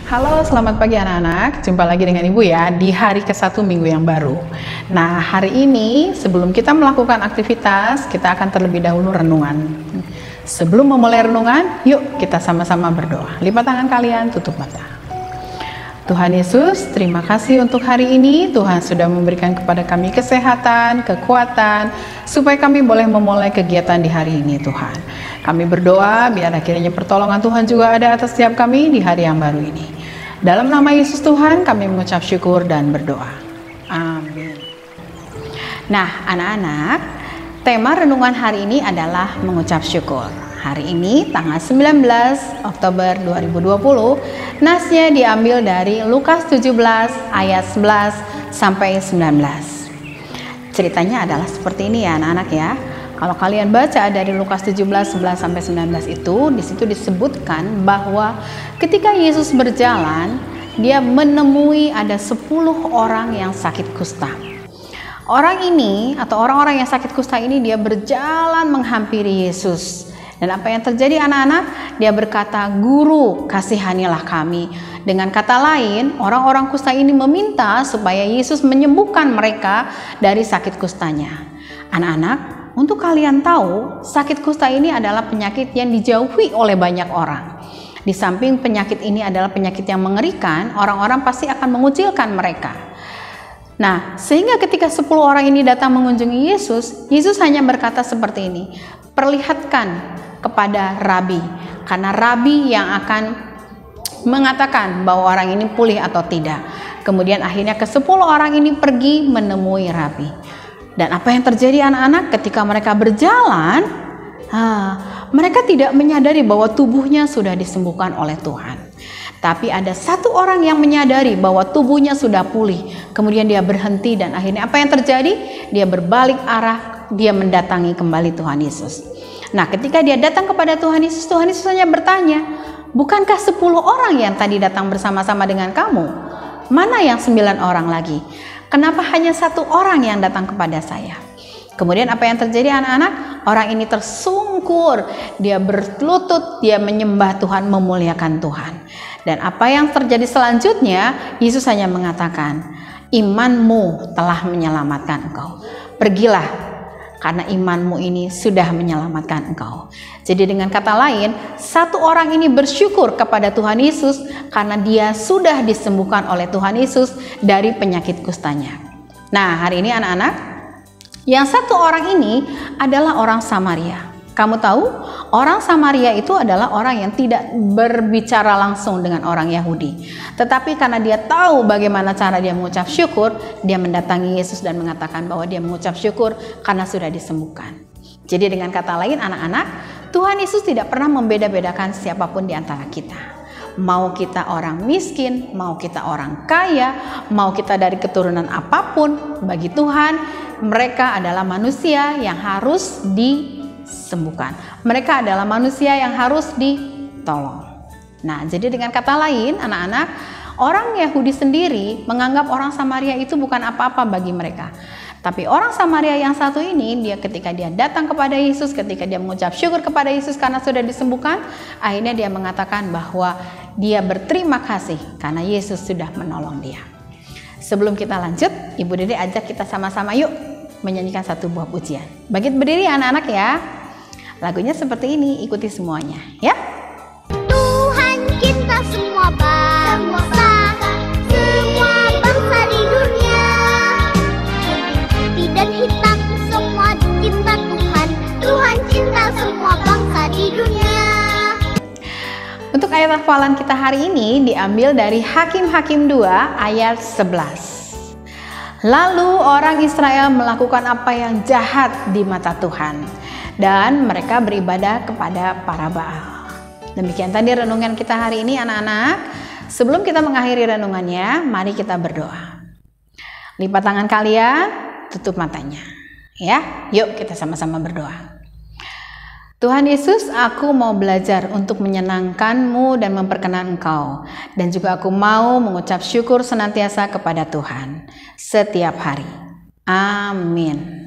Halo, selamat pagi anak-anak. Jumpa lagi dengan Ibu ya di hari ke-1 minggu yang baru. Nah, hari ini sebelum kita melakukan aktivitas, kita akan terlebih dahulu renungan. Sebelum memulai renungan, yuk kita sama-sama berdoa. Lipat tangan kalian, tutup mata. Tuhan Yesus, terima kasih untuk hari ini. Tuhan sudah memberikan kepada kami kesehatan, kekuatan, supaya kami boleh memulai kegiatan di hari ini, Tuhan. Kami berdoa biar akhirnya pertolongan Tuhan juga ada atas setiap kami di hari yang baru ini. Dalam nama Yesus Tuhan, kami mengucap syukur dan berdoa. Amin. Nah, anak-anak, tema renungan hari ini adalah mengucap syukur. Hari ini tanggal 19 Oktober 2020, nasnya diambil dari Lukas 17 ayat 11 sampai 19. Ceritanya adalah seperti ini ya anak-anak ya. Kalau kalian baca dari Lukas 17 11 sampai 19 itu, di situ disebutkan bahwa ketika Yesus berjalan, dia menemui ada 10 orang yang sakit kusta. Orang ini atau orang-orang yang sakit kusta ini dia berjalan menghampiri Yesus. Dan apa yang terjadi anak-anak? Dia berkata, "Guru, kasihanilah kami." Dengan kata lain, orang-orang kusta ini meminta supaya Yesus menyembuhkan mereka dari sakit kustanya. Anak-anak, untuk kalian tahu, sakit kusta ini adalah penyakit yang dijauhi oleh banyak orang. Di samping penyakit ini adalah penyakit yang mengerikan, orang-orang pasti akan mengucilkan mereka. Nah, sehingga ketika 10 orang ini datang mengunjungi Yesus, Yesus hanya berkata seperti ini, "Perlihatkan kepada Rabi," karena Rabi yang akan mengatakan bahwa orang ini pulih atau tidak. Kemudian akhirnya ke-10 orang ini pergi menemui Rabi. Dan apa yang terjadi anak-anak ketika mereka berjalan, mereka tidak menyadari bahwa tubuhnya sudah disembuhkan oleh Tuhan. Tapi ada satu orang yang menyadari bahwa tubuhnya sudah pulih. Kemudian dia berhenti dan akhirnya apa yang terjadi? Dia berbalik arah, dia mendatangi kembali Tuhan Yesus. Nah, ketika dia datang kepada Tuhan Yesus hanya bertanya, "Bukankah 10 orang yang tadi datang bersama-sama dengan kamu? Mana yang 9 orang lagi? Kenapa hanya 1 orang yang datang kepada saya?" Kemudian apa yang terjadi anak-anak? Orang ini tersungkur, dia berlutut, dia menyembah Tuhan, memuliakan Tuhan. Dan apa yang terjadi selanjutnya? Yesus hanya mengatakan, "Imanmu telah menyelamatkan engkau. Pergilah, karena imanmu ini sudah menyelamatkan engkau." Jadi dengan kata lain, 1 orang ini bersyukur kepada Tuhan Yesus karena dia sudah disembuhkan oleh Tuhan Yesus dari penyakit kustanya. Nah, hari ini anak-anak, yang 1 orang ini adalah orang Samaria. Kamu tahu, orang Samaria itu adalah orang yang tidak berbicara langsung dengan orang Yahudi. Tetapi karena dia tahu bagaimana cara dia mengucap syukur, dia mendatangi Yesus dan mengatakan bahwa dia mengucap syukur karena sudah disembuhkan. Jadi dengan kata lain anak-anak, Tuhan Yesus tidak pernah membeda-bedakan siapapun di antara kita. Mau kita orang miskin, mau kita orang kaya, mau kita dari keturunan apapun, bagi Tuhan mereka adalah manusia yang harus disembuhkan. Mereka adalah manusia yang harus ditolong. Nah, jadi dengan kata lain anak-anak, orang Yahudi sendiri menganggap orang Samaria itu bukan apa-apa bagi mereka. Tapi orang Samaria yang satu ini, ketika dia datang kepada Yesus, ketika dia mengucap syukur kepada Yesus karena sudah disembuhkan, akhirnya dia mengatakan bahwa dia berterima kasih karena Yesus sudah menolong dia. Sebelum kita lanjut, Ibu Dede ajak kita sama-sama yuk menyanyikan satu buah pujian. Bangkit berdiri anak-anak ya. Lagunya seperti ini, ikuti semuanya ya. Tuhan cinta semua bangsa, semua bangsa di dunia. Putih dan hitam semua cinta Tuhan. Tuhan cinta semua bangsa di dunia. Untuk ayat hafalan kita hari ini diambil dari Hakim-Hakim 2 ayat 11. Lalu orang Israel melakukan apa yang jahat di mata Tuhan, dan mereka beribadah kepada para Baal. Demikian tadi renungan kita hari ini anak-anak. Sebelum kita mengakhiri renungannya, mari kita berdoa. Lipat tangan kalian, tutup matanya. Ya, yuk kita sama-sama berdoa. Tuhan Yesus, aku mau belajar untuk menyenangkan-Mu dan memperkenan Engkau. Dan juga aku mau mengucap syukur senantiasa kepada Tuhan setiap hari. Amin.